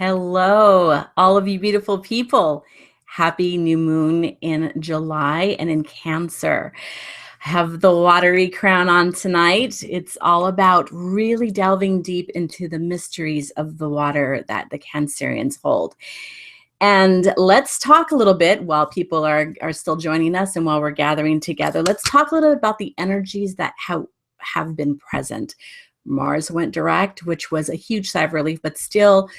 Hello, all of you beautiful people. Happy new moon in July and in Cancer. I have the watery crown on tonight. It's all about really delving deep into the mysteries of the water that the Cancerians hold. And let's talk a little bit while people are still joining us and while we're gathering together. Let's talk a little bit about the energies that have been present. Mars went direct, which was a huge sigh of relief, but still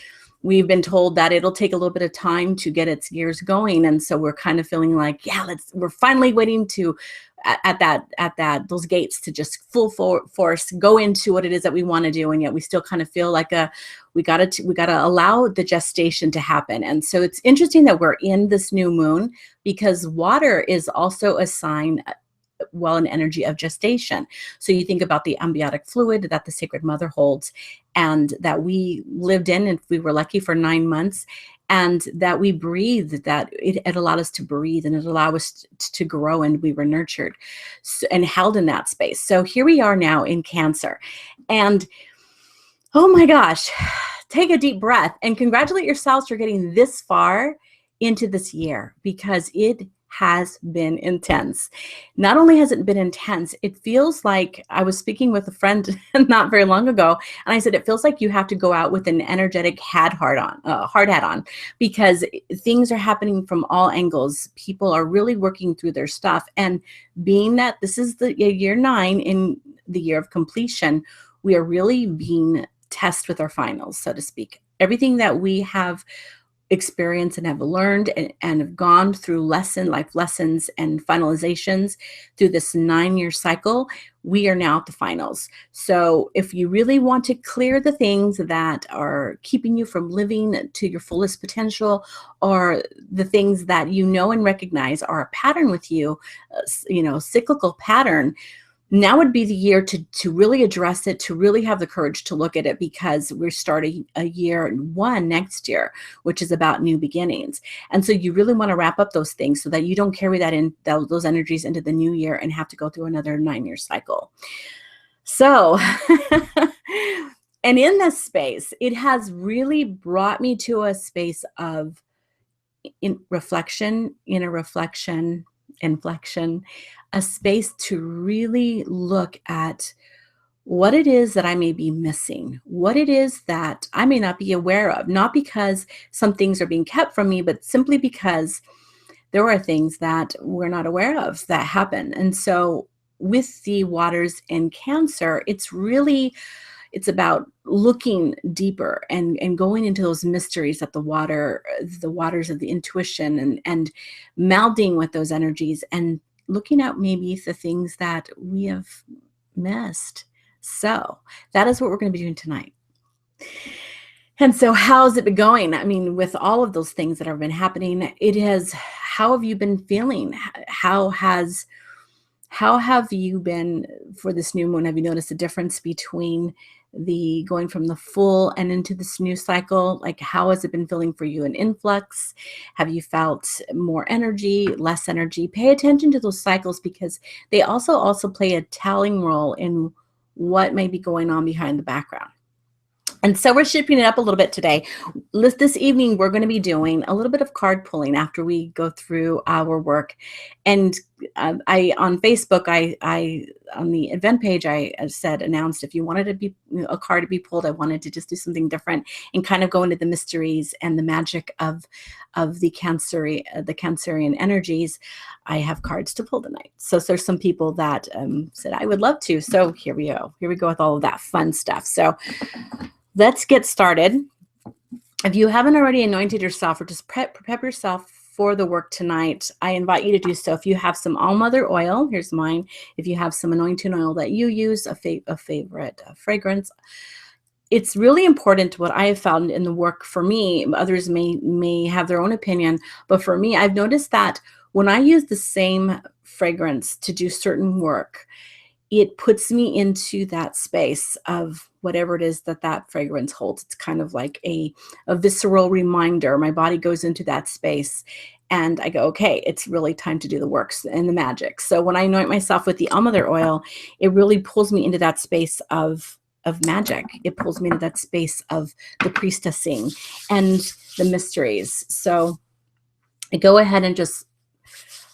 we've been told that it'll take a little bit of time to get its gears going. And so we're kind of feeling like, yeah, we're finally waiting to at those gates to just full force go into what it is that we want to do. And yet we still kind of feel like we got to allow the gestation to happen. And so it's interesting that we're in this new moon because water is also a sign, well, an energy of gestation. So you think about the amniotic fluid that the Sacred Mother holds and that we lived in, and we were lucky for 9 months, and that we breathed, that it allowed us to breathe and it allowed us to grow, and we were nurtured and held in that space. So here we are now in Cancer. And oh my gosh, take a deep breath and congratulate yourselves for getting this far into this year, because it has been intense. Not only has it been intense, it feels like, I was speaking with a friend not very long ago, and I said, it feels like you have to go out with an energetic hard hat on, because things are happening from all angles. People are really working through their stuff. And being that this is the year 9 in the year of completion, we are really being tested with our finals, so to speak. Everything that we have experienced and have learned and have gone through life lessons and finalizations through this 9-year cycle, we are now at the finals. So if you really want to clear the things that are keeping you from living to your fullest potential, or the things that you know and recognize are a pattern with you, cyclical pattern, now would be the year to really address it, to really have the courage to look at it, because we're starting a year 1 next year, which is about new beginnings. And so you really want to wrap up those things so that you don't carry those energies into the new year and have to go through another 9-year cycle. So, and in this space, it has really brought me to a space of inner reflection, inflection, a space to really look at what it is that I may be missing, what it is that I may not be aware of, not because some things are being kept from me, but simply because there are things that we're not aware of that happen. And so with the waters in Cancer, it's about looking deeper and going into those mysteries that the waters of the intuition, and melding with those energies and looking at maybe the things that we have missed. So that is what we're going to be doing tonight. And so how's it been going? I mean, with all of those things that have been happening, how have you been feeling? How have you been for this new moon? Have you noticed a difference between the going from the full and into this new cycle? Like, how has it been feeling for you? An influx? Have you felt more energy, less energy? Pay attention to those cycles, because they also play a telling role in what may be going on behind the background. And so we're shifting it up a little bit today. This evening, we're going to be doing a little bit of card pulling after we go through our work. And I on Facebook, I on the event page, I announced if you wanted to be a card to be pulled, I wanted to just do something different and kind of go into the mysteries and the magic of the Cancerian energies. I have cards to pull tonight. So there's some people that said I would love to. So here we go. Here we go with all of that fun stuff. So let's get started. If you haven't already anointed yourself, or just prep yourself for the work tonight, I invite you to do so. If you have some All Mother oil, here's mine. If you have some anointing oil that you use, a favorite fragrance, it's really important. What I have found in the work for me, others may have their own opinion, but for me, I've noticed that when I use the same fragrance to do certain work, it puts me into that space of whatever it is that fragrance holds. It's kind of like a visceral reminder. My body goes into that space and I go, okay, it's really time to do the works and the magic. So when I anoint myself with the All Mother oil, it really pulls me into that space of of magic. It pulls me into that space of the priestessing and the mysteries. So go ahead and just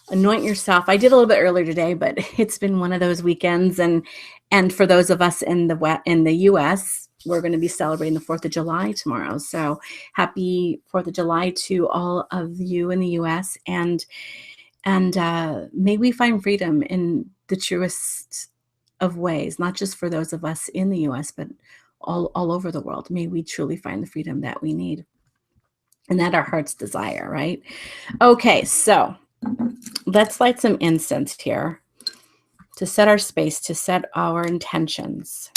anoint yourself. I did a little bit earlier today, but it's been one of those weekends. And for those of us in the US, we're going to be celebrating the 4th of July tomorrow. So happy 4th of July to all of you in the US. And may we find freedom in the truest of ways, not just for those of us in the US, but all over the world. May we truly find the freedom that we need and that our hearts desire, right? Okay, so let's light some incense here to set our space, to set our intentions.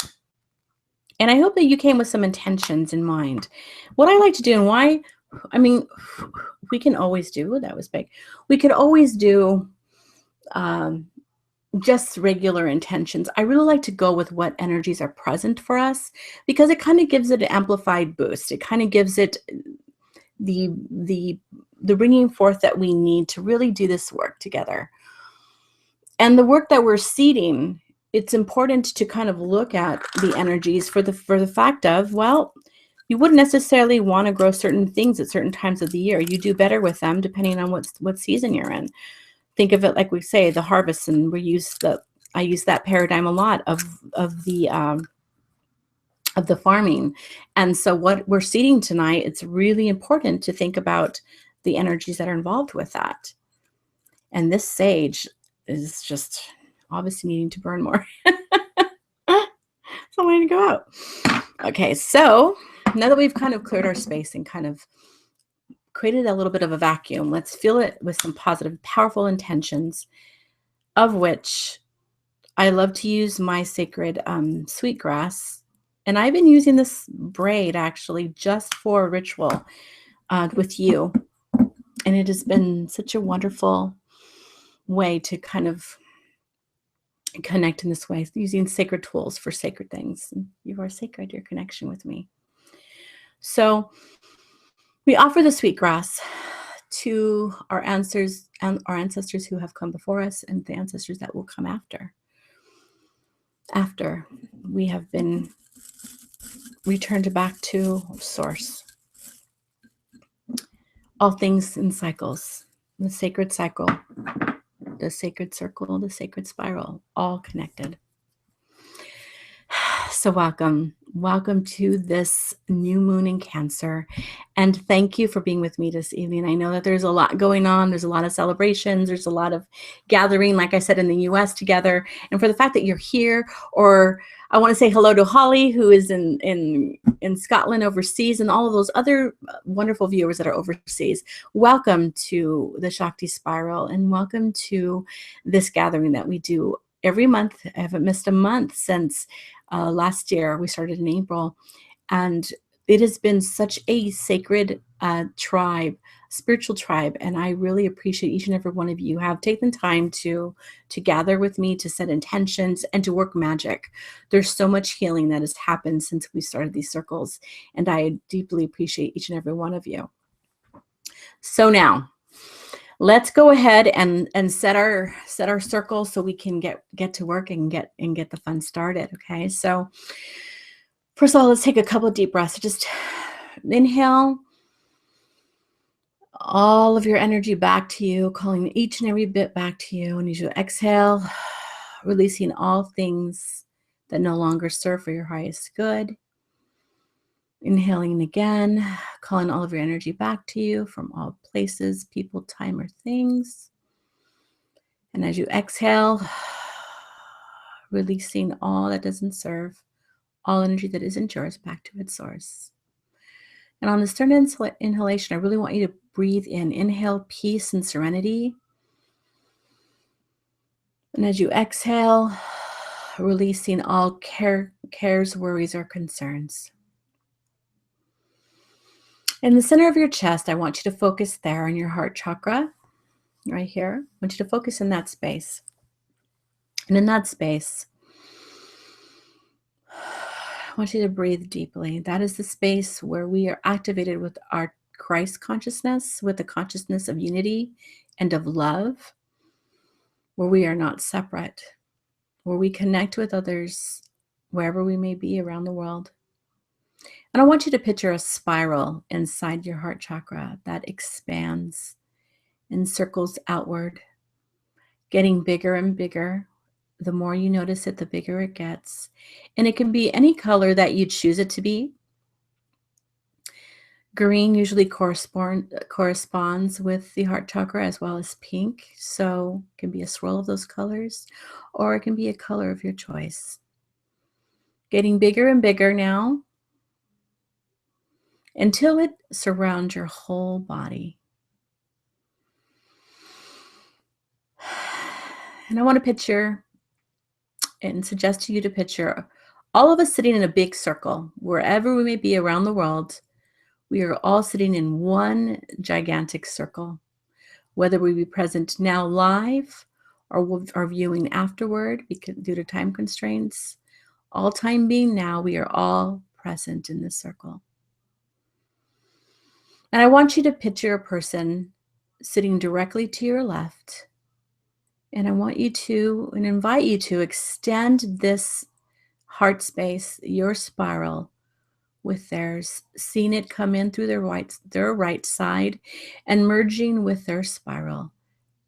And I hope that you came with some intentions in mind. What I like to do and why, I mean, we can always do, that was big. We could always do just regular intentions. I really like to go with what energies are present for us because it kind of gives it an amplified boost. It kind of gives it the bringing forth that we need to really do this work together. And the work that we're seeding, it's important to kind of look at the energies for the fact of, well, you wouldn't necessarily want to grow certain things at certain times of the year. You do better with them depending on what season you're in. Think of it like we say, the harvest, and I use that paradigm a lot of the farming. And so what we're seeding tonight, it's really important to think about the energies that are involved with that. And this sage is just obviously needing to burn more. So I'm going to go out. Okay, so now that we've kind of cleared our space and kind of created a little bit of a vacuum, let's fill it with some positive, powerful intentions, of which I love to use my sacred sweetgrass. And I've been using this braid actually just for ritual with you. And it has been such a wonderful way to kind of connect in this way, using sacred tools for sacred things. You are sacred, your connection with me. So we offer the sweetgrass to our ancestors who have come before us and the ancestors that will come after we have been returned back to source. All things in cycles, the sacred cycle, the sacred circle, the sacred spiral, all connected. So welcome to this new moon in Cancer. And thank you for being with me this evening. I know that there's a lot going on. There's a lot of celebrations. There's a lot of gathering, like I said, in the US together. And for the fact that you're here, or I want to say hello to Holly, who is in Scotland overseas, and all of those other wonderful viewers that are overseas. Welcome to the Shakti Spiral, and welcome to this gathering that we do every month. I haven't missed a month since last year. We started in April, and it has been such a sacred tribe, spiritual tribe, and I really appreciate each and every one of you have taken time to gather with me, to set intentions, and to work magic. There's so much healing that has happened since we started these circles, and I deeply appreciate each and every one of you. So now, let's go ahead and set our circle so we can get to work and get the fun started. Okay, so first of all, let's take a couple of deep breaths. Just inhale all of your energy back to you, calling each and every bit back to you. And as you exhale, releasing all things that no longer serve for your highest good. Inhaling again, calling all of your energy back to you from all places, people, time, or things. And as you exhale, releasing all that doesn't serve, all energy that isn't yours back to its source. And on this third inhalation, I really want you to breathe in. Inhale peace and serenity. And as you exhale, releasing all cares, worries, or concerns. In the center of your chest, I want you to focus there on your heart chakra, right here. I want you to focus in that space. And in that space, I want you to breathe deeply. That is the space where we are activated with our Christ consciousness, with the consciousness of unity and of love, where we are not separate, where we connect with others wherever we may be around the world. And I want you to picture a spiral inside your heart chakra that expands and circles outward, getting bigger and bigger. The more you notice it, the bigger it gets. And it can be any color that you choose it to be. Green usually corresponds with the heart chakra, as well as pink. So it can be a swirl of those colors, or it can be a color of your choice. Getting bigger and bigger now until it surrounds your whole body. And I want to picture and suggest to you to picture all of us sitting in a big circle, wherever we may be around the world. We are all sitting in one gigantic circle, whether we be present now live or are viewing afterward because due to time constraints. All time being now, we are all present in this circle. And I want you to picture a person sitting directly to your left. And I want you to and invite you to extend this heart space, your spiral, with theirs, seeing it come in through their right side and merging with their spiral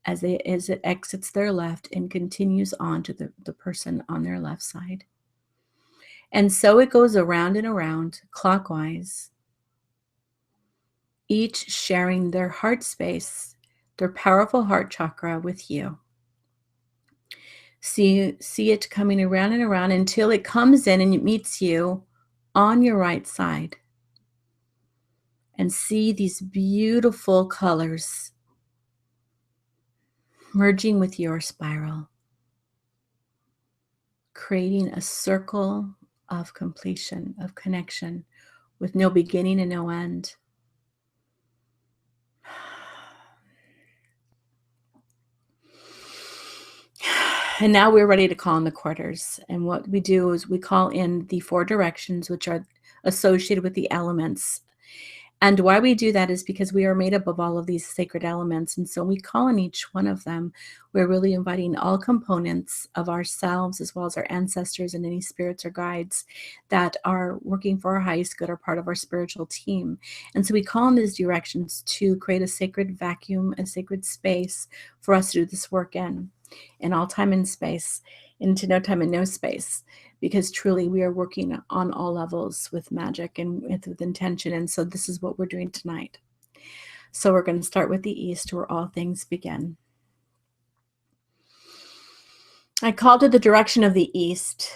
as it exits their left and continues on to the person on their left side. And so it goes around and around clockwise, each sharing their heart space, their powerful heart chakra with you. See it coming around and around until it comes in and it meets you on your right side. And see these beautiful colors merging with your spiral, creating a circle of completion, of connection with no beginning and no end. And now we're ready to call in the quarters. And what we do is we call in the 4 directions, which are associated with the elements. And why we do that is because we are made up of all of these sacred elements. And so we call in each one of them. We're really inviting all components of ourselves, as well as our ancestors and any spirits or guides that are working for our highest good, or part of our spiritual team. And so we call in these directions to create a sacred vacuum, a sacred space for us to do this work in all time and space, into no time and no space. Because truly we are working on all levels with magic and with intention. And so this is what we're doing tonight. So we're going to start with the east, where all things begin. I call to the direction of the east,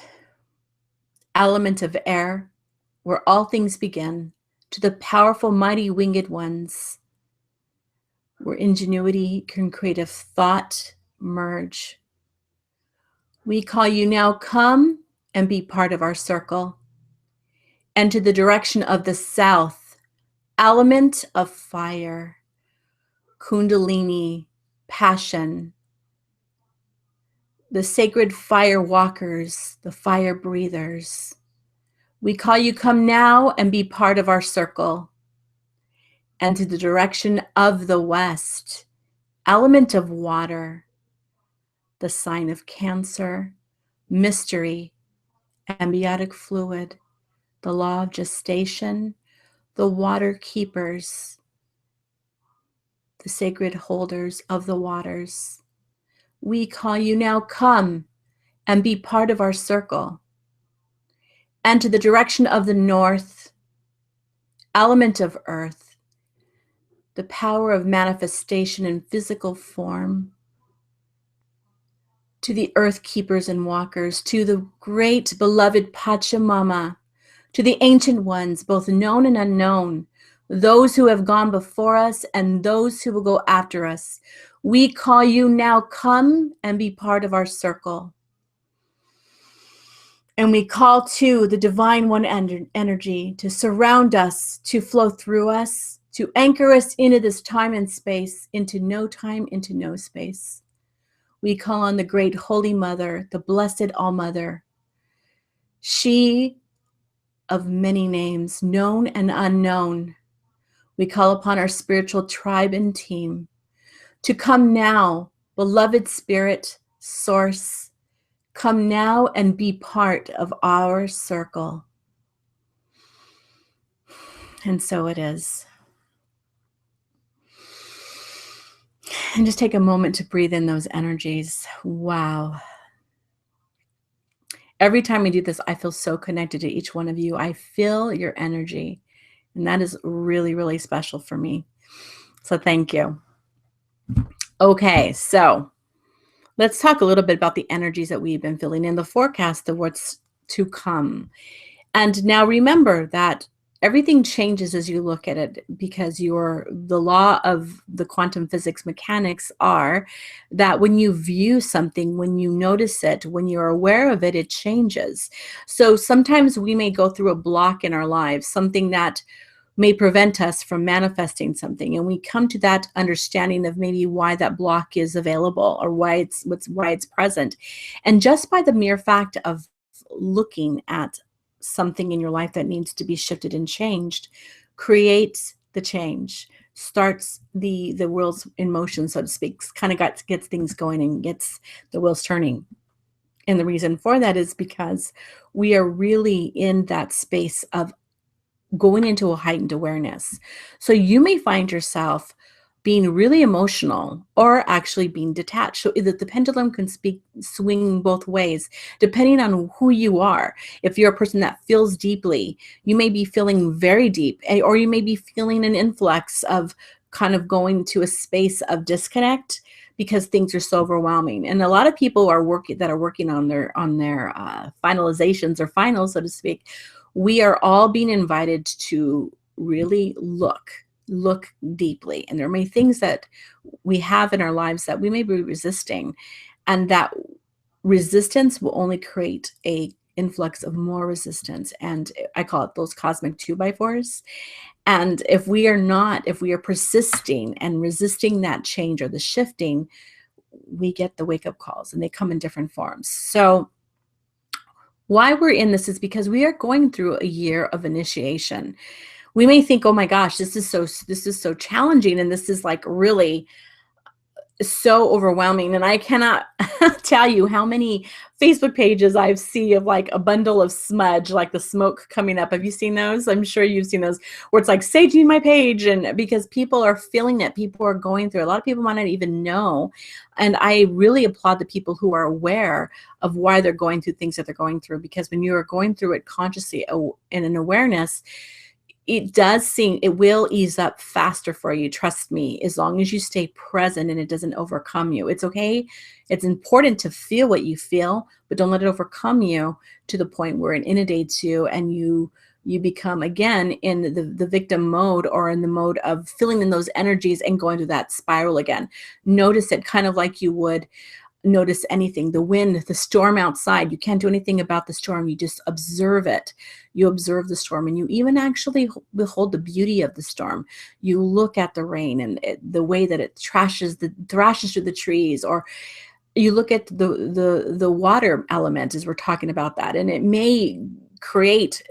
element of air, where all things begin, to the powerful, mighty winged ones, where ingenuity can creative thought merge. We call you now, come and be part of our circle. And to the direction of the south, element of fire, kundalini, passion, the sacred fire walkers, the fire breathers. We call you, come now and be part of our circle. And to the direction of the west, element of water, the sign of Cancer, mystery, amniotic fluid, the law of gestation, the water keepers, the sacred holders of the waters. We call you now, come and be part of our circle. And to the direction of the north, element of earth, the power of manifestation in physical form, to the earth keepers and walkers, to the great beloved Pachamama, to the ancient ones, both known and unknown, those who have gone before us and those who will go after us. We call you now, come and be part of our circle. And we call to the divine one energy to surround us, to flow through us, to anchor us into this time and space, into no time, into no space. We call on the great Holy Mother, the Blessed All-Mother. She of many names, known and unknown. We call upon our spiritual tribe and team to come now, beloved spirit, source, Come now and be part of our circle. And so it is. And just take a moment to breathe in those energies. Wow. Every time we do this, I feel so connected to each one of you. I feel your energy. And that is really, really special for me. So thank you. Okay, so let's talk a little bit about the energies that we've been feeling in the forecast of what's to come. And now remember that everything changes as you look at it, because the law of the quantum physics mechanics are that when you view something, when you notice it, when you're aware of it, it changes. So sometimes we may go through a block in our lives, something that may prevent us from manifesting something, and we come to that understanding of maybe why that block is available, or why it's present. And just by the mere fact of looking at something in your life that needs to be shifted and changed creates the change, starts the wheels in motion, so to speak, kind of gets things going and gets the wheels turning. And the reason for that is because we are really in that space of going into a heightened awareness. So you may find yourself being really emotional or actually being detached. So the pendulum can swing both ways depending on who you are. If you're a person that feels deeply, you may be feeling very deep, or you may be feeling an influx of kind of going to a space of disconnect because things are so overwhelming. And a lot of people are working on their finalizations or finals, so to speak. We are all being invited to really look deeply. And there may be things that we have in our lives that we may be resisting, and that resistance will only create a influx of more resistance. And I call it those cosmic 2x4s. And if we are persisting and resisting that change or the shifting, we get the wake-up calls, and they come in different forms. So why we're in this is because we are going through a year of initiation. We may think, oh my gosh, this is so challenging, and this is like really so overwhelming. And I cannot tell you how many Facebook pages I've seen of like a bundle of smudge, like the smoke coming up. Have you seen those? I'm sure you've seen those, where it's like saging my page. And because people are feeling it, people are going through it. A lot of people might not even know. And I really applaud the people who are aware of why they're going through things that they're going through, because when you are going through it consciously in an awareness, it will ease up faster for you. Trust me, as long as you stay present and it doesn't overcome you. It's okay. It's important to feel what you feel, but don't let it overcome you to the point where it inundates you and you become again in the victim mode, or in the mode of feeling in those energies and going to that spiral again. Notice it kind of like you would notice anything, the wind, the storm outside. You can't do anything about the storm. You just observe it. You observe the storm, and you even actually behold the beauty of the storm. You look at the rain and the way that it thrashes through the trees, or you look at the water element, as we're talking about that, and it may create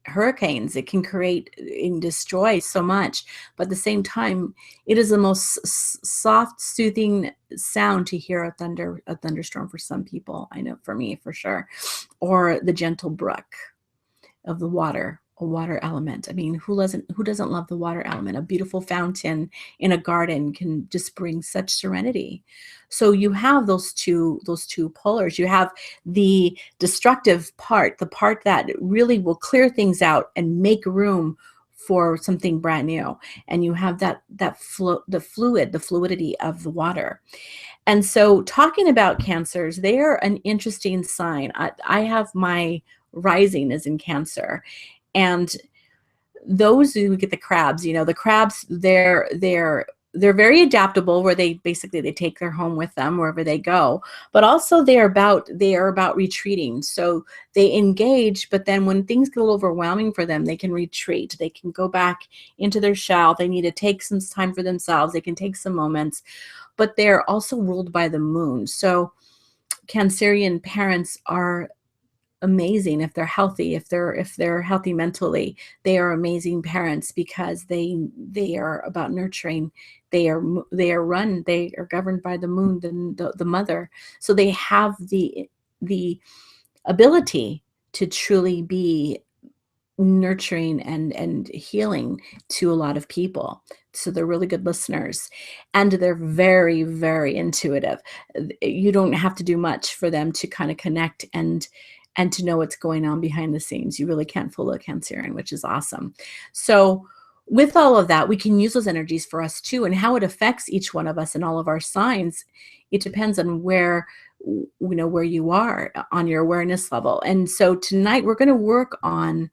hurricanes. It can create and destroy so much, but at the same time, it is the most soft, soothing sound to hear a thunderstorm for some people. I know for me, for sure. Or the gentle brook of the water, a water element. I mean, who doesn't love the water element? A beautiful fountain in a garden can just bring such serenity. So you have those two polars. You have the destructive part, the part that really will clear things out and make room for something brand new. And you have the fluidity of the water. And so talking about Cancers, they are an interesting sign. I have my rising is in Cancer. And those who get the crabs, the crabs, they're very adaptable, where they take their home with them wherever they go. But also they are about retreating. So they engage, but then when things get a little overwhelming for them, they can retreat. They can go back into their shell. They need to take some time for themselves. They can take some moments, but they're also ruled by the moon. So Cancerian parents are amazing if they're healthy, if they're healthy mentally. They are amazing parents because they are about nurturing. They are governed by the moon, the mother. So they have the the ability to truly be nurturing and healing to a lot of people. So they're really good listeners, and they're very, very intuitive. You don't have to do much for them to kind of connect and to know what's going on behind the scenes. You really can't fool a Cancerian, which is awesome. So with all of that, we can use those energies for us too, and how it affects each one of us and all of our signs. It depends on where where you are on your awareness level. And so tonight we're going to work on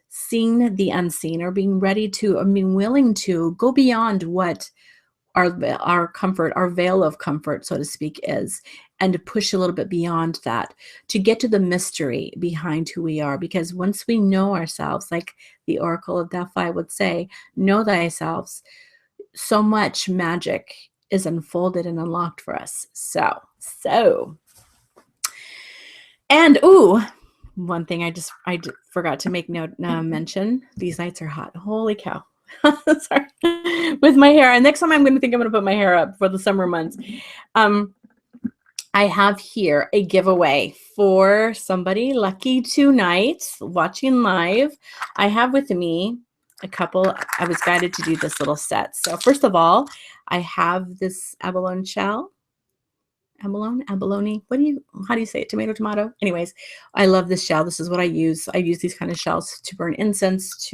seeing the unseen, or being ready to, or being willing to go beyond what our comfort, our veil of comfort, so to speak, is, and to push a little bit beyond that, to get to the mystery behind who we are. Because once we know ourselves, like the Oracle of Delphi would say, know thyself, so much magic is unfolded and unlocked for us. And one thing I forgot to make note mention. These nights are hot. Holy cow. Sorry. With my hair. And next time I'm going to put my hair up for the summer months. I have here a giveaway for somebody lucky tonight watching live. I have with me a couple. I was guided to do this little set. So first of all, I have this abalone shell. Abalone. How do you say it? Tomato. Anyways, I love this shell. This is what I use. I use these kind of shells to burn incense,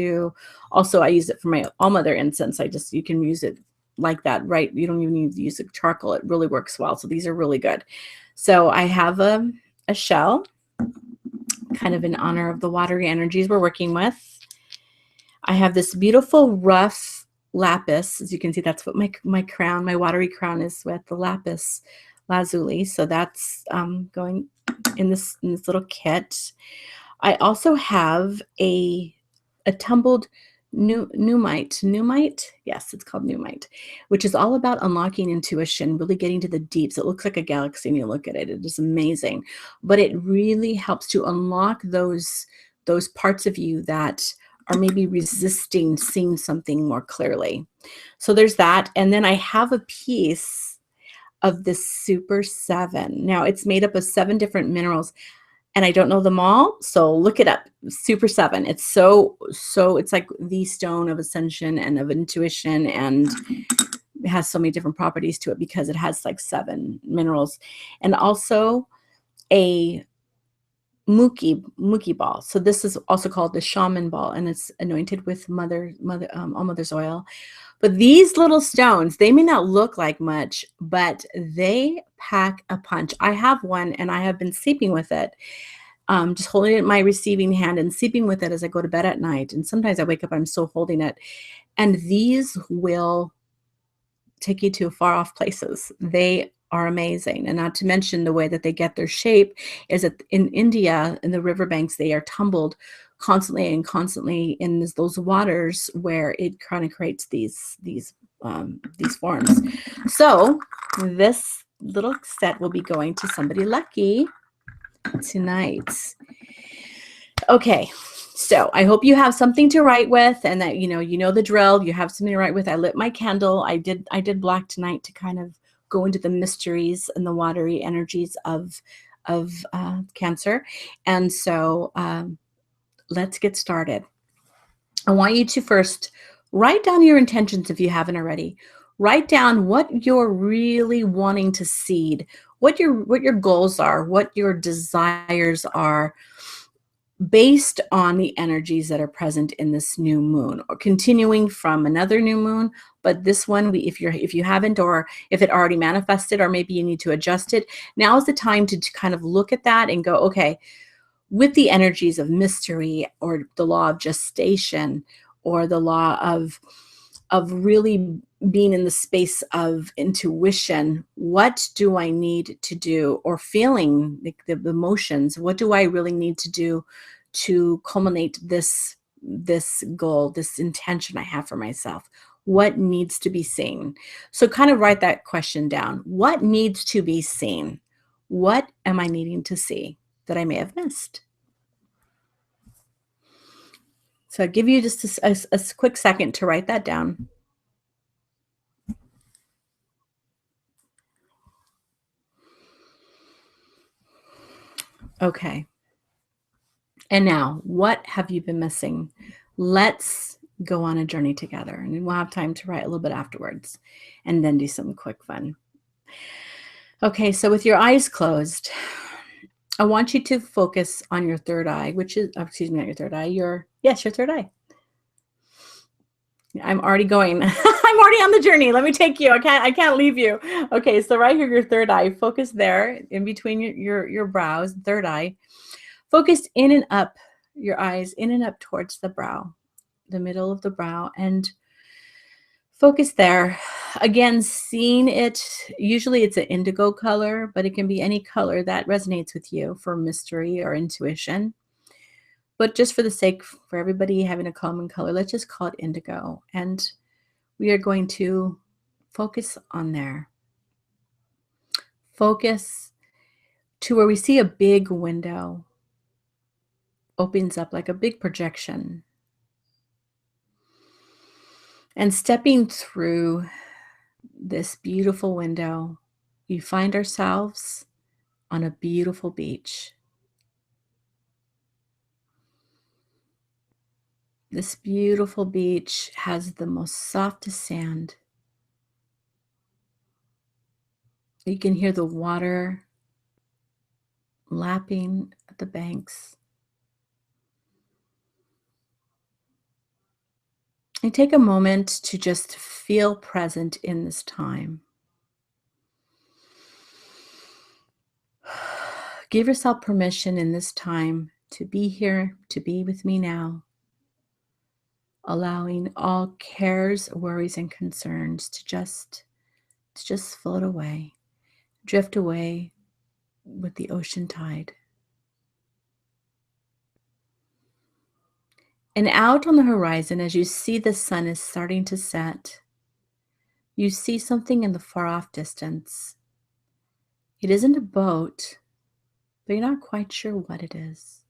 also I use it for my all mother incense. You can use it like that, right? You don't even need to use a charcoal. It really works well. So these are really good. So I have a shell, kind of in honor of the watery energies we're working with. I have this beautiful rough lapis. As you can see, that's what my crown, my watery crown is with, the lapis lazuli. So that's going in this little kit. I also have a tumbled Numite. Yes, it's called Numite, which is all about unlocking intuition, really getting to the deeps. It looks like a galaxy when you look at it. It is amazing, but it really helps to unlock those parts of you that are maybe resisting seeing something more clearly. So there's that. And then I have a piece of this Super 7. Now it's made up of 7 different minerals, and I don't know them all, so look it up. Super 7. It's so it's like the stone of ascension and of intuition, and it has so many different properties to it because it has like 7 minerals, and also a Muki ball. So this is also called the shaman ball, and it's anointed with all mother's oil. But these little stones, they may not look like much, but they pack a punch. I have one, and I have been sleeping with it, just holding it in my receiving hand and sleeping with it as I go to bed at night. And sometimes I wake up, I'm still holding it. And these will take you to far off places. They are amazing. And not to mention the way that they get their shape is that in India, in the riverbanks, they are tumbled constantly in those waters where it kind of creates these forms. So this little set will be going to somebody lucky tonight. Okay, so I hope you have something to write with, and that you know the drill. You have something to write with. I lit my candle. I did black tonight to kind of go into the mysteries and the watery energies of Cancer. And so let's get started. I want you to first write down your intentions if you haven't already. Write down what you're really wanting to seed, what your goals are, what your desires are, based on the energies that are present in this new moon, or continuing from another new moon. But this one, if you haven't, or if it already manifested, or maybe you need to adjust it, now is the time to kind of look at that and go, okay, with the energies of mystery, or the law of gestation, or the law of really being in the space of intuition, what do I need to do, or feeling the emotions, what do I really need to do to culminate this goal, this intention I have for myself? What needs to be seen? So kind of write that question down. What needs to be seen? What am I needing to see that I may have missed? So I'll give you just a quick second to write that down. Okay. And now, what have you been missing? Let's go on a journey together, and we'll have time to write a little bit afterwards and then do some quick fun. Okay, so with your eyes closed, I want you to focus on your third eye, which is, excuse me, not your third eye, your third eye. I'm already going. I'm already on the journey. Let me take you. I can't leave you. Okay, so right here, your third eye, focus there in between your brows, third eye. Focus in and up, your eyes in and up towards the brow, the middle of the brow, and focus there. Again, seeing it, usually it's an indigo color, but it can be any color that resonates with you for mystery or intuition. But just for the sake for everybody having a common color, let's just call it indigo. And we are going to focus on there. Focus to where we see a big window opens up like a big projection. And stepping through this beautiful window, we find ourselves on a beautiful beach. This beautiful beach has the most softest sand. You can hear the water lapping at the banks. And take a moment to just feel present in this time. Give yourself permission in this time to be here, to be with me now, allowing all cares, worries, and concerns to just float away, drift away with the ocean tide. And out on the horizon, as you see the sun is starting to set, you see something in the far off distance. It isn't a boat, but you're not quite sure what it is.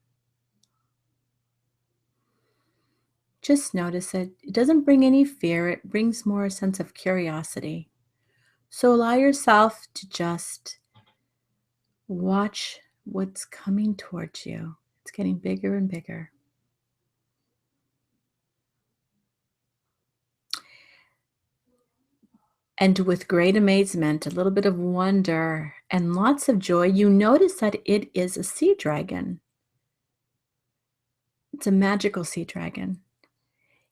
Just notice it. It doesn't bring any fear. It brings more a sense of curiosity. So allow yourself to just watch what's coming towards you. It's getting bigger and bigger. And with great amazement, a little bit of wonder, and lots of joy, you notice that it is a sea dragon. It's a magical sea dragon.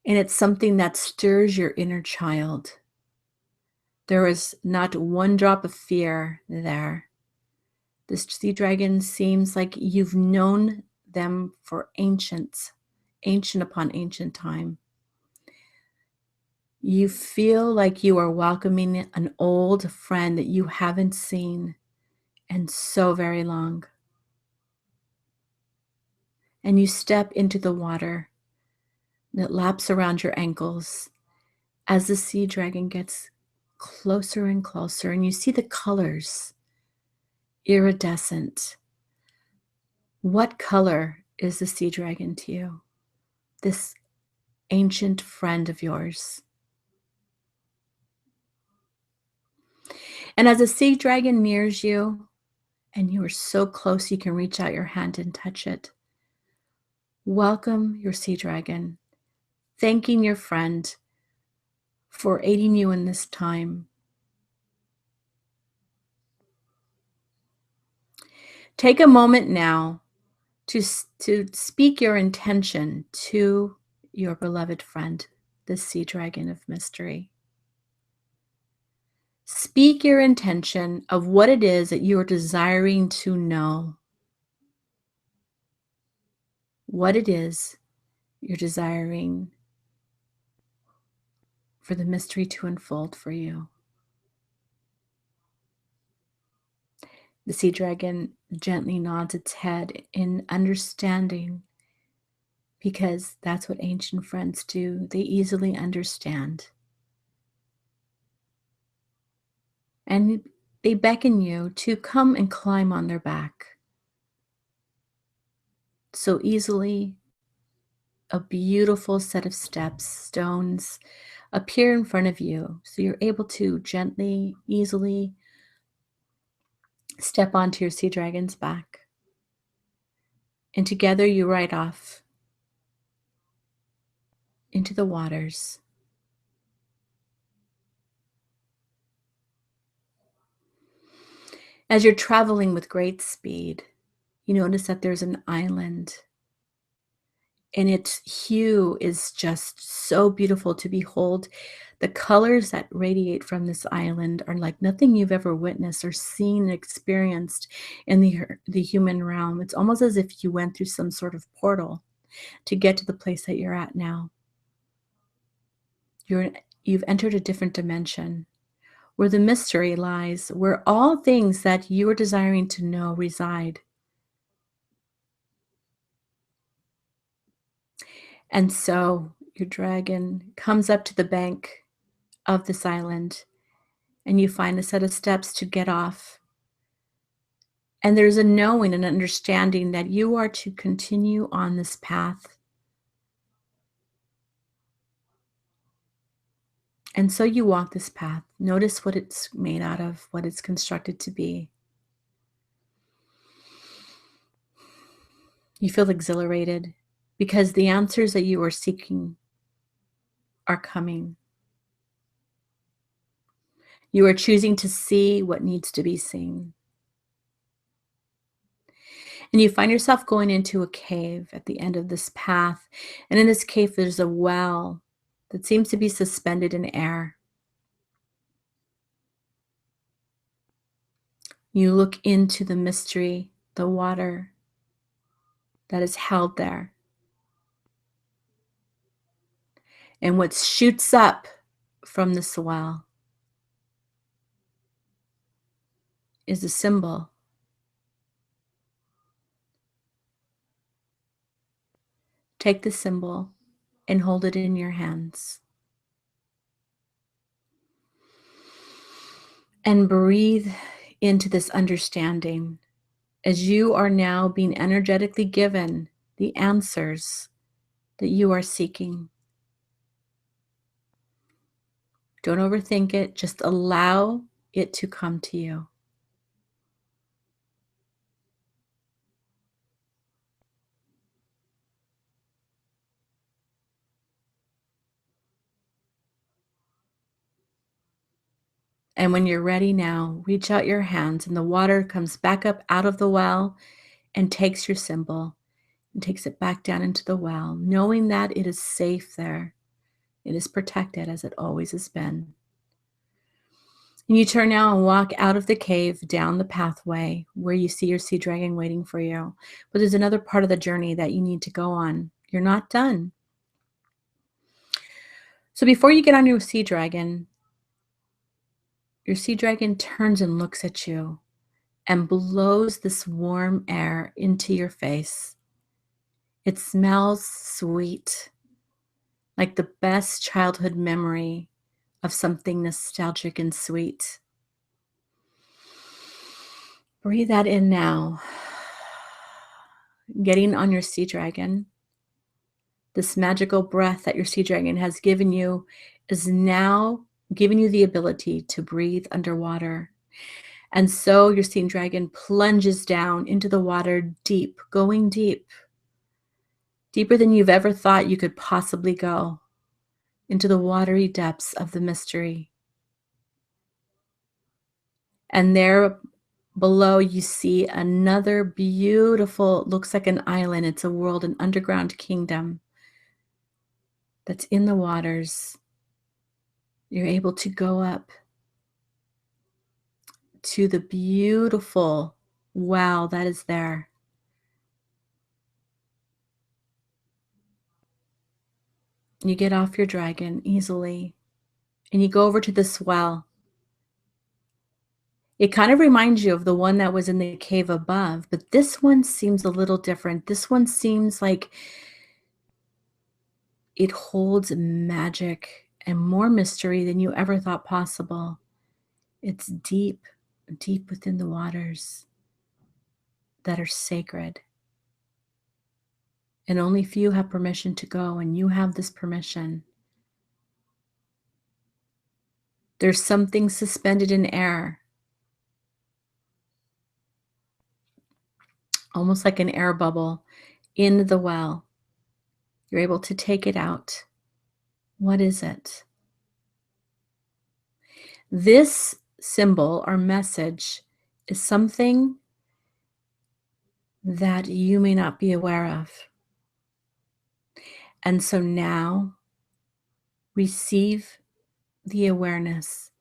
And it's something that stirs your inner child. There is not one drop of fear there. This sea dragon seems like you've known them for ancient upon ancient time. You feel like you are welcoming an old friend that you haven't seen in so very long. And you step into the water that laps around your ankles as the sea dragon gets closer and closer, and you see the colors, iridescent. What color is the sea dragon to you? This ancient friend of yours. And as the sea dragon nears you, and you are so close you can reach out your hand and touch it, welcome your sea dragon, thanking your friend for aiding you in this time. Take a moment now to speak your intention to your beloved friend, the sea dragon of mystery. Speak your intention of what it is that you are desiring to know. What it is you're desiring for the mystery to unfold for you. The sea dragon gently nods its head in understanding, because that's what ancient friends do. They easily understand. And they beckon you to come and climb on their back. So easily, a beautiful set of steps, stones, appear in front of you. So you're able to gently, easily step onto your sea dragon's back. And together you ride off into the waters. As you're traveling with great speed, you notice that there's an island, and its hue is just so beautiful to behold. The colors that radiate from this island are like nothing you've ever witnessed or seen and experienced in the human realm. It's almost as if you went through some sort of portal to get to the place that you're at now. You're you've entered a different dimension where the mystery lies, where all things that you are desiring to know reside. And so your dragon comes up to the bank of this island, and you find a set of steps to get off. And there's a knowing and understanding that you are to continue on this path. And so you walk this path. Notice what it's made out of, what it's constructed to be. You feel exhilarated because the answers that you are seeking are coming. You are choosing to see what needs to be seen. And you find yourself going into a cave at the end of this path. And in this cave, there's a well that seems to be suspended in air. You look into the mystery, the water that is held there. And what shoots up from this well is a symbol. Take the symbol and hold it in your hands. And breathe into this understanding as you are now being energetically given the answers that you are seeking. Don't overthink it, just allow it to come to you. And when you're ready now, reach out your hands and the water comes back up out of the well and takes your symbol and takes it back down into the well, knowing that it is safe there. It is protected as it always has been. And you turn now and walk out of the cave down the pathway where you see your sea dragon waiting for you. But there's another part of the journey that you need to go on. You're not done. So before you get on your sea dragon turns and looks at you and blows this warm air into your face. It smells sweet, like the best childhood memory of something nostalgic and sweet. Breathe that in now. Getting on your sea dragon. This magical breath that your sea dragon has given you is now giving you the ability to breathe underwater. And so your sea dragon plunges down into the water deep, going deep, deeper than you've ever thought you could possibly go, into the watery depths of the mystery. And there below you see another beautiful, looks like an island. It's a world, an underground kingdom that's in the waters. You're able to go up to the beautiful well that is there. You get off your dragon easily and you go over to this well. It kind of reminds you of the one that was in the cave above, but this one seems a little different. This one seems like it holds magic and more mystery than you ever thought possible. It's deep, deep within the waters that are sacred. And only few have permission to go, and you have this permission. There's something suspended in air. almost like an air bubble in the well. You're able to take it out. What is it? This symbol or message is something that you may not be aware of. And so now receive the awareness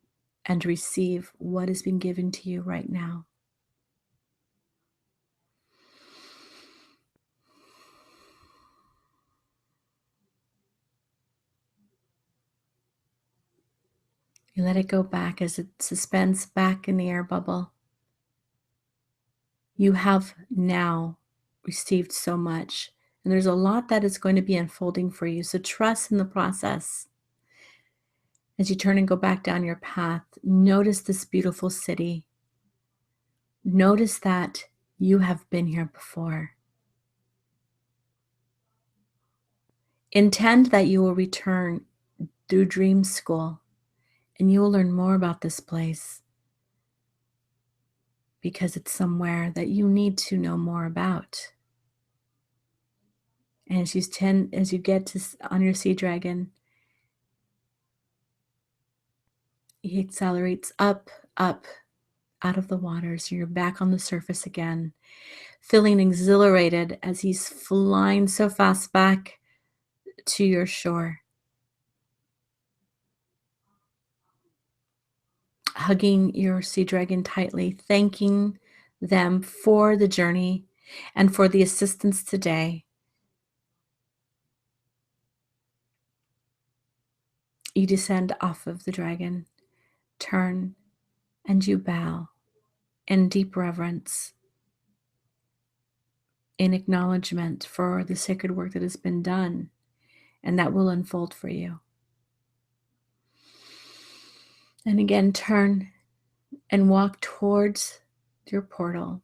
and receive what is being given to you right now. You let it go back as it suspends back in the air bubble. You have now received so much, and there's a lot that is going to be unfolding for you. So trust in the process. As you turn and go back down your path, notice this beautiful city. Notice that you have been here before. Intend that you will return through dream school and you will learn more about this place because it's somewhere that you need to know more about. And as you get to on your sea dragon, he accelerates up, up, out of the water. So you're back on the surface again, feeling exhilarated as he's flying so fast back to your shore. Hugging your sea dragon tightly, thanking them for the journey and for the assistance today. You descend off of the dragon, turn, and you bow in deep reverence, in acknowledgement for the sacred work that has been done and that will unfold for you. And again, turn and walk towards your portal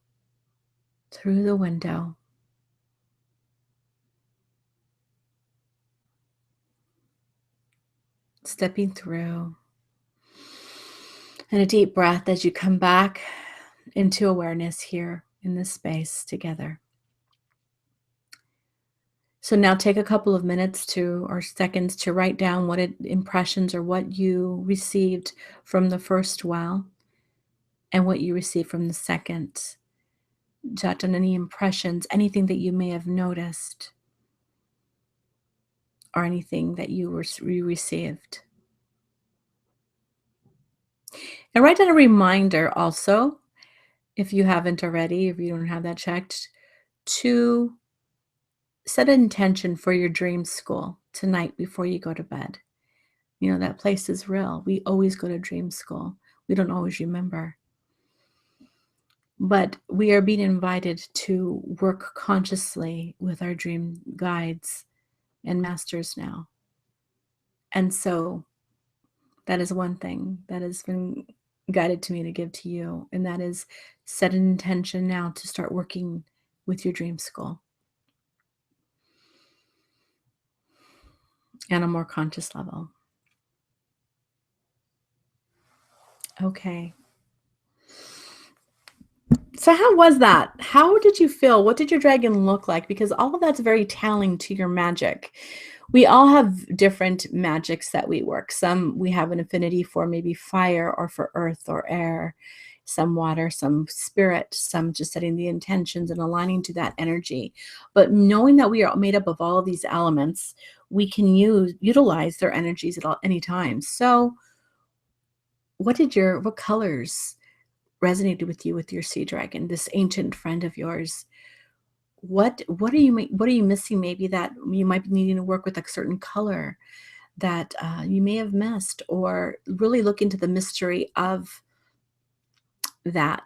through the window. Stepping through. And a deep breath as you come back into awareness here in this space together. So now take a couple of minutes or seconds to write down what impressions or what you received from the first well and what you received from the second. Jot down any impressions, anything that you may have noticed or anything that you received. And write down a reminder also, if you haven't already, if you don't have that checked, to set an intention for your dream school tonight before you go to bed. You know, that place is real. We always go to dream school. We don't always remember. But we are being invited to work consciously with our dream guides and masters now. And so that is one thing that has been guided to me to give to you. And that is set an intention now to start working with your dream school on a more conscious level. Okay. So how was that? How did you feel? What did your dragon look like? Because all of that's very telling to your magic. We all have different magics that we work. Some we have an affinity for maybe fire or for earth or air, some water, some spirit, some just setting the intentions and aligning to that energy. But knowing that we are made up of all of these elements, we can utilize their energies at any time. So what colors resonated with you with your sea dragon, this ancient friend of yours? What are you missing? Maybe that you might be needing to work with a certain color that you may have missed, or really look into the mystery of the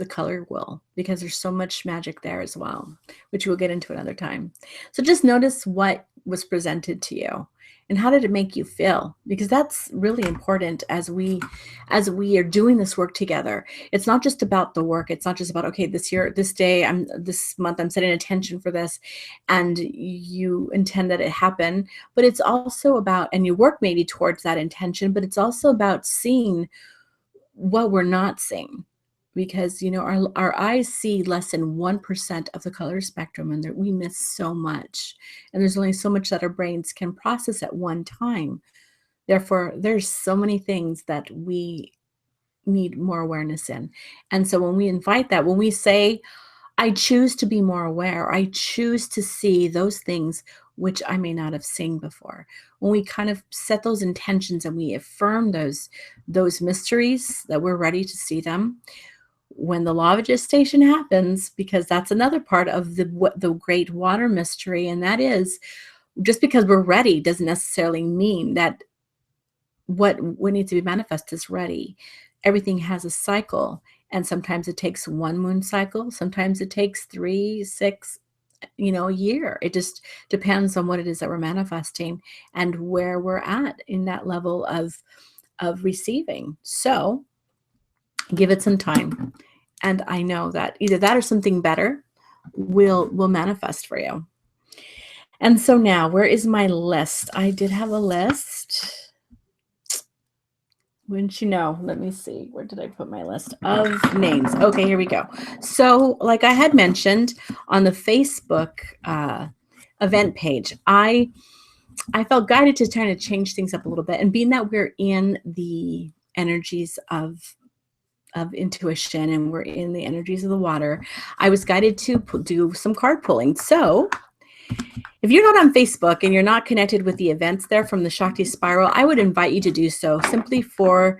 color wheel, because there's so much magic there as well, which we'll get into another time. So just notice what was presented to you and how did it make you feel, because that's really important as we are doing this work together. It's not just about the work. It's not just about, okay, this month I'm setting intention for this, and you intend that it happen, but it's also about, and you work maybe towards that intention, but it's also about seeing what we're not seeing, because, you know, our eyes see less than 1% of the color spectrum, and we miss so much. And there's only so much that our brains can process at one time. Therefore, there's so many things that we need more awareness in. And so when we invite that, when we say, I choose to be more aware, I choose to see those things which I may not have seen before. When we kind of set those intentions and we affirm those mysteries that we're ready to see them, when the law of gestation happens, because that's another part of the great water mystery, and that is, just because we're ready doesn't necessarily mean that what needs to be manifest is ready. Everything has a cycle, and sometimes it takes one moon cycle, sometimes it takes 3, 6, a year. It just depends on what it is that we're manifesting and where we're at in that level of receiving. So give it some time, and I know that either that or something better will manifest for you. And so now, where is my list? I did have a list. Wouldn't you know? Let me see. Where did I put my list of names? Okay, here we go. So, like I had mentioned on the Facebook event page, I felt guided to try to change things up a little bit. And being that we're in the energies of intuition and we're in the energies of the water, I was guided to do some card pulling. So if you're not on Facebook and you're not connected with the events there from the Shakti Spiral, I would invite you to do so, simply for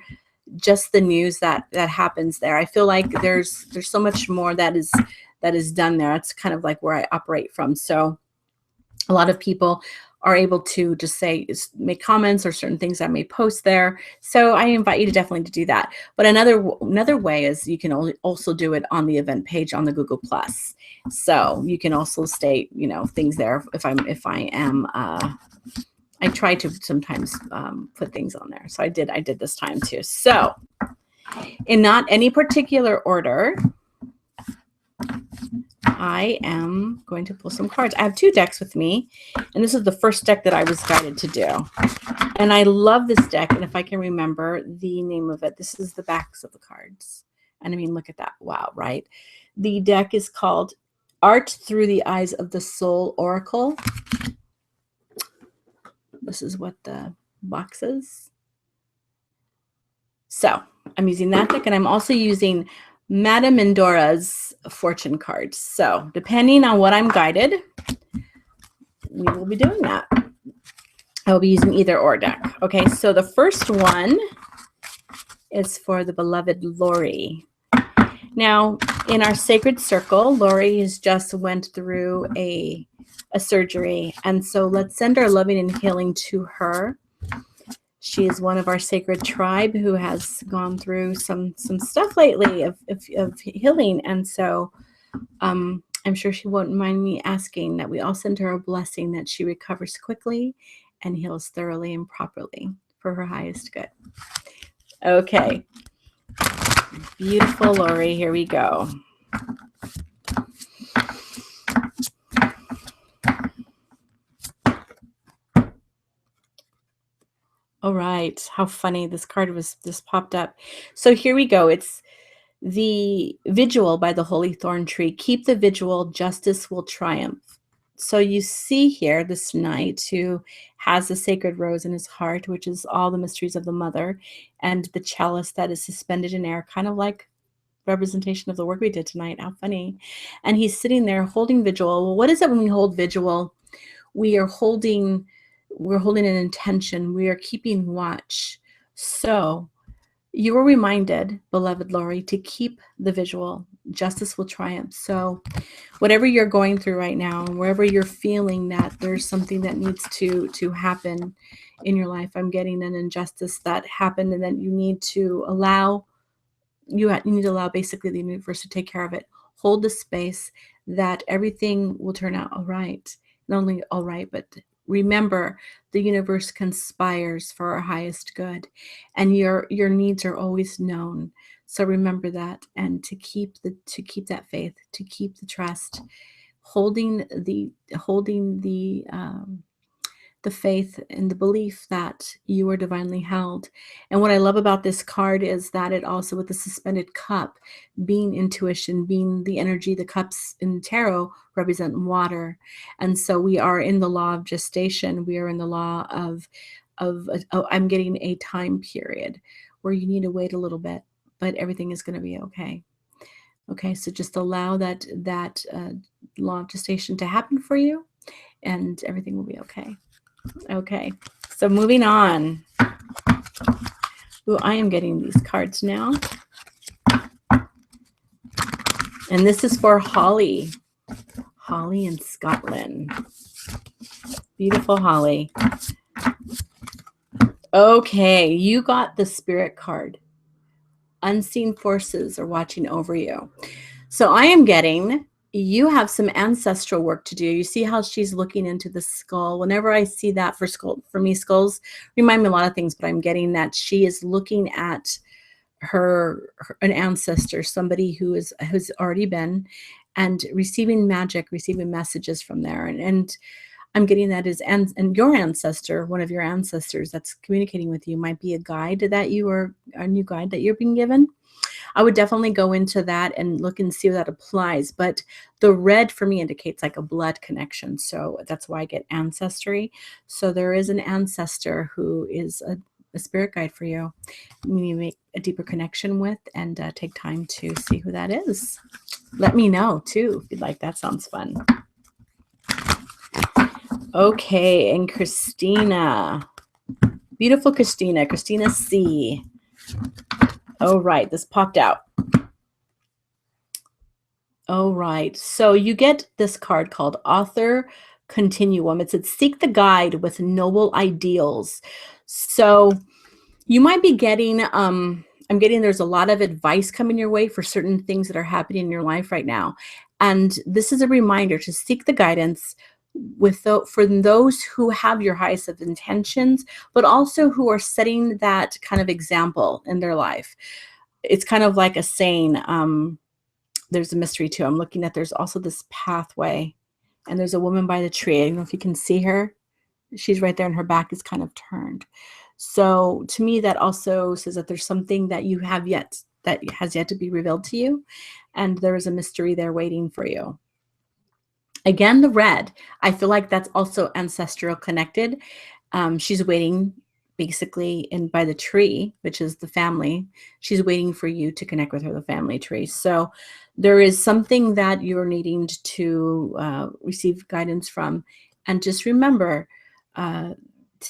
just the news that happens there. I feel like there's so much more that is done there. It's kind of like where I operate from. So a lot of people are able to just make comments or certain things I may post there. So I invite you to definitely do that. But another way is you can also do it on the event page on the Google Plus. So you can also state, things there if I am. I try to sometimes put things on there. So I did this time too. So in not any particular order, I am going to pull some cards. I have 2 decks with me, and this is the first deck that I was guided to do. And I love this deck, and if I can remember the name of it, this is the backs of the cards. And I mean, look at that. Wow, right? The deck is called Art Through the Eyes of the Soul Oracle. This is what the box is. So I'm using that deck, and I'm also using Madame Mendora's fortune cards. So depending on what I'm guided, we will be doing that. I will be using either or deck. Okay, so the first one is for the beloved Lori. Now, in our sacred circle, Lori has just went through a surgery, and so let's send our loving and healing to her. She is one of our sacred tribe who has gone through some stuff lately of healing. And so I'm sure she won't mind me asking that we all send her a blessing that she recovers quickly and heals thoroughly and properly for her highest good. Okay. Beautiful Lori, here we go. All right, how funny. This card was just popped up. So here we go. It's the vigil by the Holy Thorn Tree. Keep the vigil, justice will triumph. So you see here this knight who has the sacred rose in his heart, which is all the mysteries of the mother, and the chalice that is suspended in air, kind of like representation of the work we did tonight. How funny. And he's sitting there holding vigil. Well, what is it when we hold vigil? We're holding an intention. We are keeping watch. So you are reminded, beloved Lori, to keep the vigil. Justice will triumph. So whatever you're going through right now, wherever you're feeling that there's something that needs to happen in your life, I'm getting an injustice that happened, and then you need to allow basically the universe to take care of it. Hold the space that everything will turn out all right. Not only all right, but remember, the universe conspires for our highest good, and your needs are always known. So remember that, and to keep that faith, to keep the trust, holding the the faith and the belief that you are divinely held. And what I love about this card is that it also, with the suspended cup, being intuition, being the energy, the cups in tarot represent water. And so we are in the law of gestation. We are in the law of I'm getting a time period where you need to wait a little bit, but everything is going to be okay. Okay, so just allow that law of gestation to happen for you, and everything will be okay. Okay, so moving on. Ooh, I am getting these cards now. And this is for Holly. Holly in Scotland. Beautiful Holly. Okay, you got the Spirit card. Unseen forces are watching over you. So I am getting, you have some ancestral work to do. You see how she's looking into the skull. Whenever I see that for me, skulls remind me a lot of things, but I'm getting that she is looking at an ancestor, somebody who's already been, and receiving magic, receiving messages from there. And I'm getting that is, and your ancestor, one of your ancestors that's communicating with you, might be a guide that you are, a new guide that you're being given. I would definitely go into that and look and see how that applies. But the red for me indicates like a blood connection. So that's why I get ancestry. So there is an ancestor who is a spirit guide for you. You need to make a deeper connection with, and take time to see who that is. Let me know too if you'd like. That sounds fun. Okay, and Christina. Beautiful Christina. Christina C. Oh, right. This popped out. Oh, right. So you get this card called Author Continuum. It said, seek the guide with noble ideals. So you might be getting, I'm getting there's a lot of advice coming your way for certain things that are happening in your life right now. And this is a reminder to seek the guidance for those who have your highest of intentions, but also who are setting that kind of example in their life. It's kind of like a saying, there's a mystery too. I'm looking at, there's also this pathway, and there's a woman by the tree. I don't know if you can see her. She's right there and her back is kind of turned. So to me, that also says that there's something that you have yet, that has yet to be revealed to you. And there is a mystery there waiting for you. Again, the red, I feel like that's also ancestral connected. She's waiting basically by the tree, which is the family. She's waiting for you to connect with her, the family tree. So there is something that you're needing to receive guidance from. And just remember to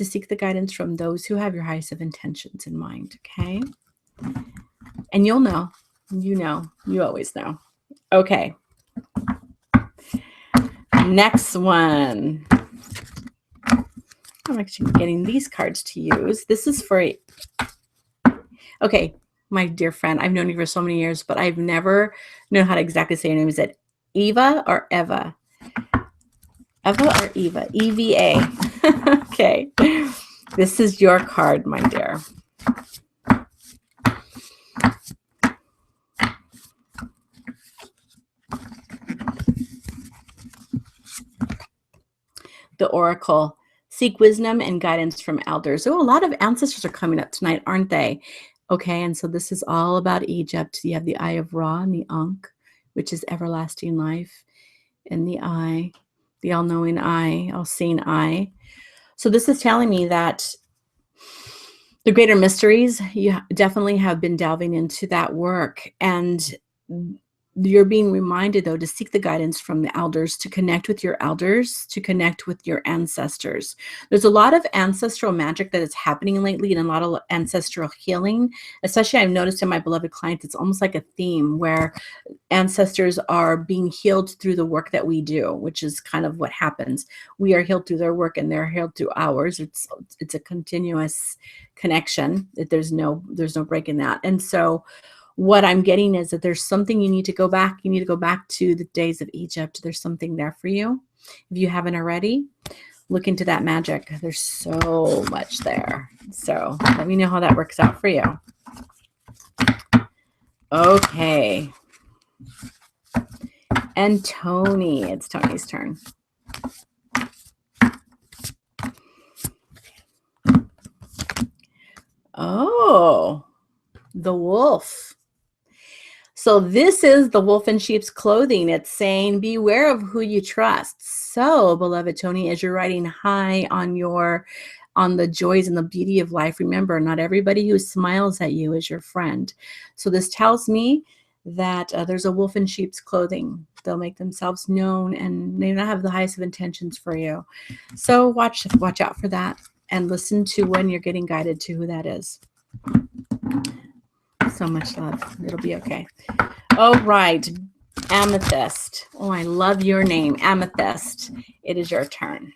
seek the guidance from those who have your highest of intentions in mind, okay? And you'll know. You always know. Okay. Next one. I'm actually getting these cards to use. This is for, okay, my dear friend, I've known you for so many years, but I've never known how to exactly say your name. Is it Eva or Eva? Eva or Eva? EVA. Okay. This is your card, my dear. The Oracle. Seek wisdom and guidance from elders. Oh, a lot of ancestors are coming up tonight, aren't they? Okay, and so this is all about Egypt. You have the Eye of Ra and the Ankh, which is everlasting life, and the Eye, the all-knowing Eye, all-seeing Eye. So this is telling me that the greater mysteries, you definitely have been delving into that work, and you're being reminded, though, to seek the guidance from the elders, to connect with your elders, to connect with your ancestors. There's a lot of ancestral magic that is happening lately, and a lot of ancestral healing. Especially, I've noticed in my beloved clients, it's almost like a theme where ancestors are being healed through the work that we do, which is kind of what happens. We are healed through their work, and they're healed through ours. It's a continuous connection. There's no break in that. And so what I'm getting is that there's something you need to go back. You need to go back to the days of Egypt. There's something there for you. If you haven't already, look into that magic. There's so much there. So let me know how that works out for you. Okay. And Tony, it's Tony's turn. Oh, the wolf. So this is the wolf in sheep's clothing. It's saying, beware of who you trust. So, beloved Tony, as you're riding high on the joys and the beauty of life, remember, not everybody who smiles at you is your friend. So this tells me that there's a wolf in sheep's clothing. They'll make themselves known and may not have the highest of intentions for you. So watch out for that and listen to when you're getting guided to who that is. So much love. It'll be okay. All right. Amethyst. Oh, I love your name, Amethyst. It is your turn.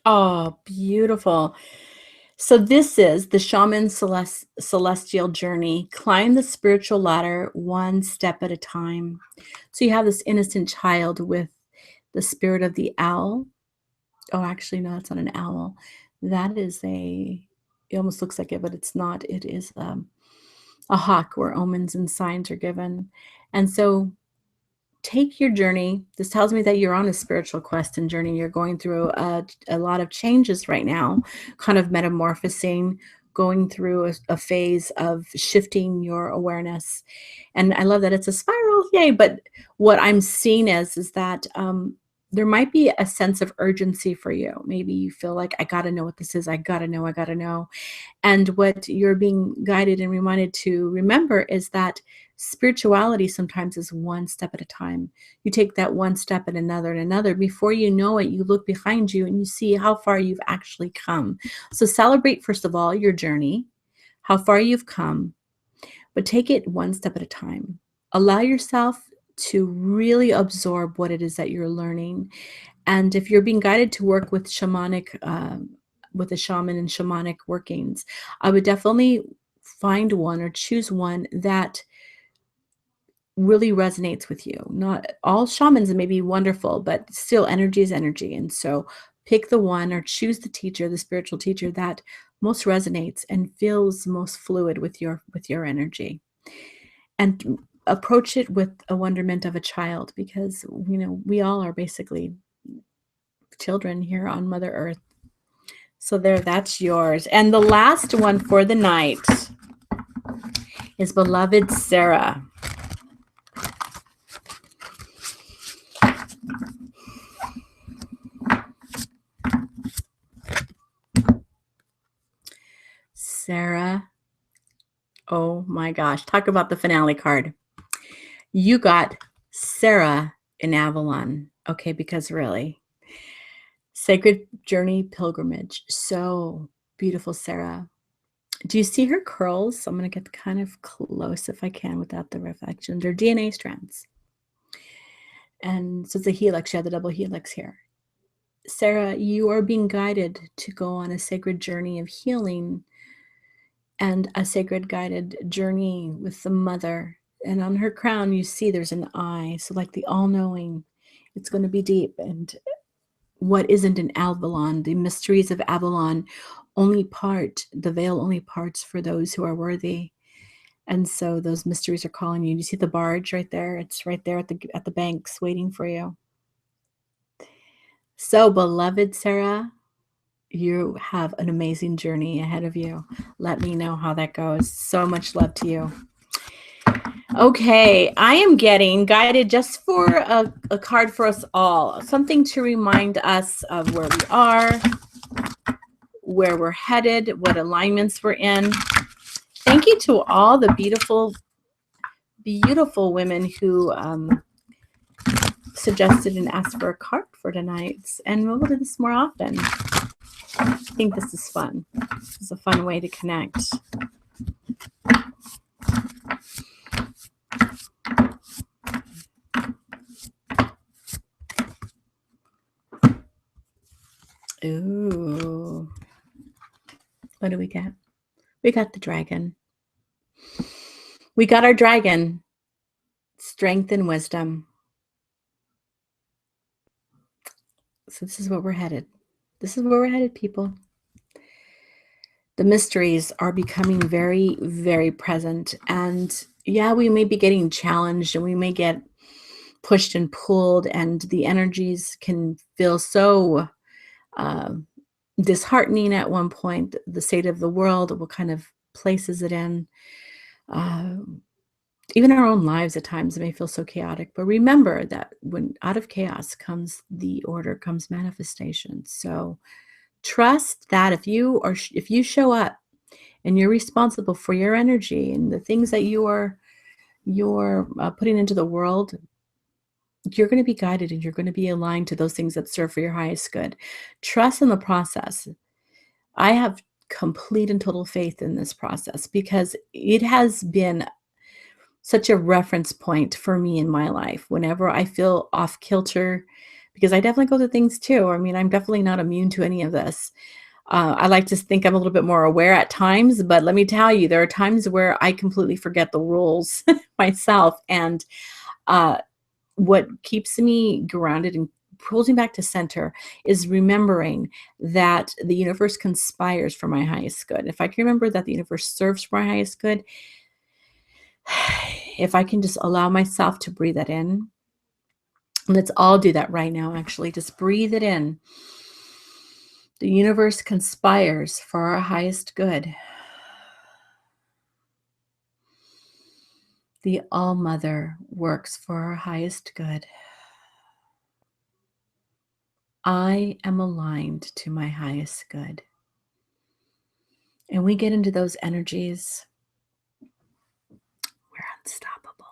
Oh, beautiful. So this is the shaman celestial journey. Climb the spiritual ladder one step at a time. So you have this innocent child with the spirit of the owl. Oh, actually, no, it's not an owl. That is it almost looks like it, but it's not. It is a hawk where omens and signs are given. And so take your journey. This tells me that you're on a spiritual quest and journey. You're going through a lot of changes right now, kind of metamorphosing, going through a phase of shifting your awareness. And I love that it's a spiral, yay. But what I'm seeing is that there might be a sense of urgency for you. Maybe you feel like, I got to know what this is. I got to know. And what you're being guided and reminded to remember is that spirituality sometimes is one step at a time. You take that one step and another. Before you know it, you look behind you and you see how far you've actually come. So celebrate, first of all, your journey, how far you've come, but take it one step at a time. Allow yourself to really absorb what it is that you're learning. And if you're being guided to work with with a shaman and shamanic workings, I would definitely find one or choose one that really resonates with you. Not all shamans may be wonderful, but still energy is energy. And so pick the one or choose the teacher, the spiritual teacher that most resonates and feels most fluid with your energy. And approach it with a wonderment of a child, because we all are basically children here on Mother Earth. So that's yours. And the last one for the night is beloved Sarah. Sarah, oh my gosh, talk about the finale card. You got Sarah in Avalon. Okay, because really, sacred journey pilgrimage. So beautiful, Sarah. Do you see her curls? I'm going to get kind of close if I can without the reflection. They're DNA strands. And so it's a helix. You have the double helix here. Sarah, you are being guided to go on a sacred journey of healing and a sacred guided journey with the mother. And on her crown, you see there's an eye. So like the all-knowing, it's going to be deep. And what isn't in Avalon, the mysteries of Avalon, the veil only parts for those who are worthy. And so those mysteries are calling you. You see the barge right there? It's right there at the banks waiting for you. So, beloved Sarah, you have an amazing journey ahead of you. Let me know how that goes. So much love to you. Okay, I am getting guided just for a card for us all. Something to remind us of where we are, where we're headed, what alignments we're in. Thank you to all the beautiful, beautiful women who suggested and asked for a card for tonight. And we'll do this more often. I think this is fun. This is a fun way to connect. Ooh. What do we get? We got the dragon. We got our dragon. Strength and wisdom. So this is where we're headed. This is where we're headed, people. The mysteries are becoming very, very present. And yeah, we may be getting challenged and we may get pushed and pulled, and the energies can feel so uh, disheartening at one point. The state of the world, what kind of places it in. Uh, Even our own lives at times may feel so chaotic, but remember that when out of chaos comes the order, comes manifestation. So trust that if you show up and you're responsible for your energy and the things that you're putting into the world, you're going to be guided and you're going to be aligned to those things that serve for your highest good. Trust in the process. I have complete and total faith in this process because it has been such a reference point for me in my life whenever I feel off kilter, because I definitely go through things too. I mean, I'm definitely not immune to any of this. I like to think I'm a little bit more aware at times, but let me tell you, there are times where I completely forget the rules myself. And uh, what keeps me grounded and pulls me back to center is remembering that the universe conspires for my highest good. If I can remember that the universe serves for my highest good, if I can just allow myself to breathe that in, let's all do that right now, actually. Just breathe it in. The universe conspires for our highest good. The All Mother works for our highest good. I am aligned to my highest good. And we get into those energies, we're unstoppable.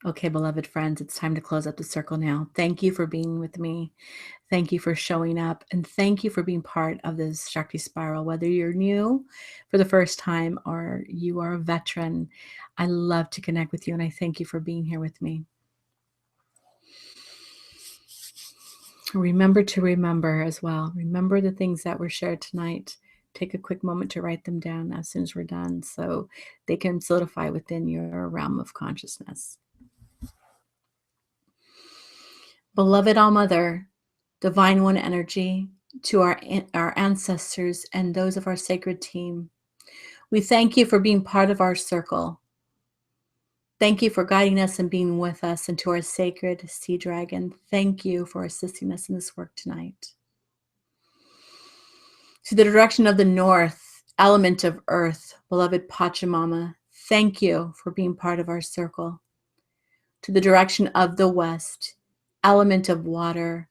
Okay, beloved friends, it's time to close up the circle now. Thank you for being with me. Thank you for showing up. And thank you for being part of this Shakti spiral. Whether you're new for the first time or you are a veteran, I love to connect with you. And I thank you for being here with me. Remember to remember as well. Remember the things that were shared tonight. Take a quick moment to write them down as soon as we're done so they can solidify within your realm of consciousness. Beloved All Mother, Divine One Energy, to our ancestors and those of our sacred team, we thank you for being part of our circle. Thank you for guiding us and being with us, and to our sacred sea dragon, thank you for assisting us in this work tonight. To the direction of the north, element of earth, beloved Pachamama, thank you for being part of our circle. To the direction of the west, element of water,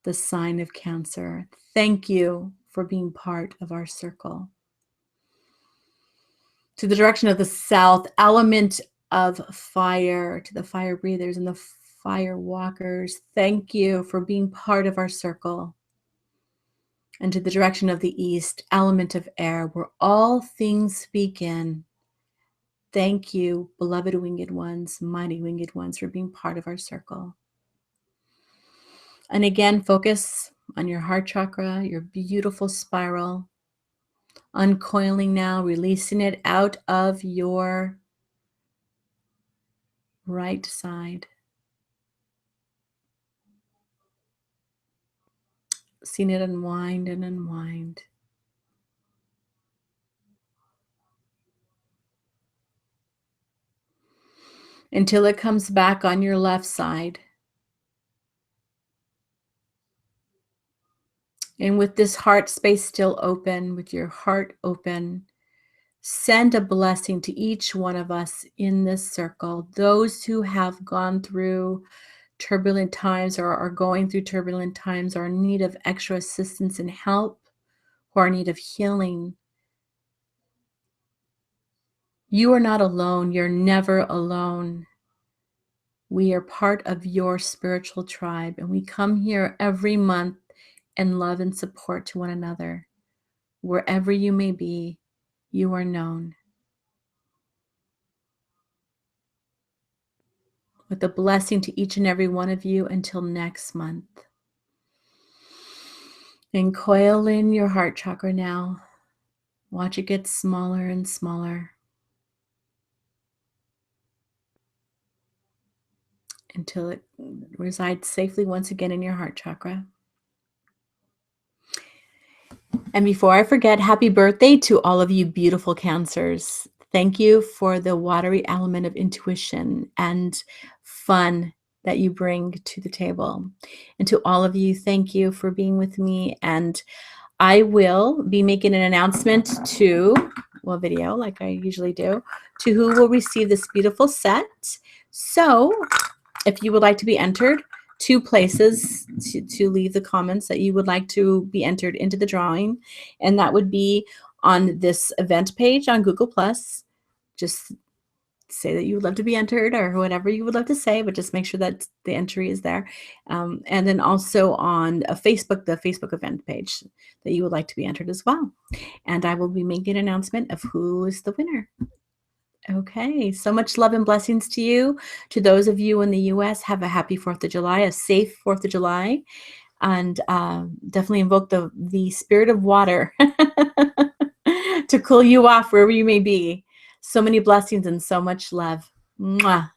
the sign of Cancer, thank you for being part of our circle. To the direction of the south, element of fire, to the fire breathers and the fire walkers, thank you for being part of our circle. And to the direction of the east, element of air, where all things begin, thank you, beloved winged ones, mighty winged ones, for being part of our circle. And again, focus on your heart chakra, your beautiful spiral. Uncoiling now, releasing it out of your right side. Seeing it unwind and unwind. Until it comes back on your left side. And with this heart space still open, with your heart open, send a blessing to each one of us in this circle. Those who have gone through turbulent times or are going through turbulent times, or in need of extra assistance and help, who are in need of healing. You are not alone. You're never alone. We are part of your spiritual tribe, and we come here every month and love and support to one another. Wherever you may be, you are known. With a blessing to each and every one of you until next month. And coil in your heart chakra now. Watch it get smaller and smaller until it resides safely once again in your heart chakra. And before I forget, happy birthday to all of you beautiful Cancers. Thank you for the watery element of intuition and fun that you bring to the table. And to all of you, thank you for being with me. And I will be making an announcement to, well, video like I usually do, to who will receive this beautiful set. So if you would like to be entered, 2 places to leave the comments that you would like to be entered into the drawing. And that would be on this event page on Google+. Just say that you would love to be entered or whatever you would love to say, but just make sure that the entry is there. And then also on a Facebook, the Facebook event page that you would like to be entered as well. And I will be making an announcement of who is the winner. Okay, so much love and blessings to you. To those of you in the US, have a happy 4th of July, a safe 4th of July, and definitely invoke the spirit of water to cool you off wherever you may be. So many blessings and so much love. Mwah.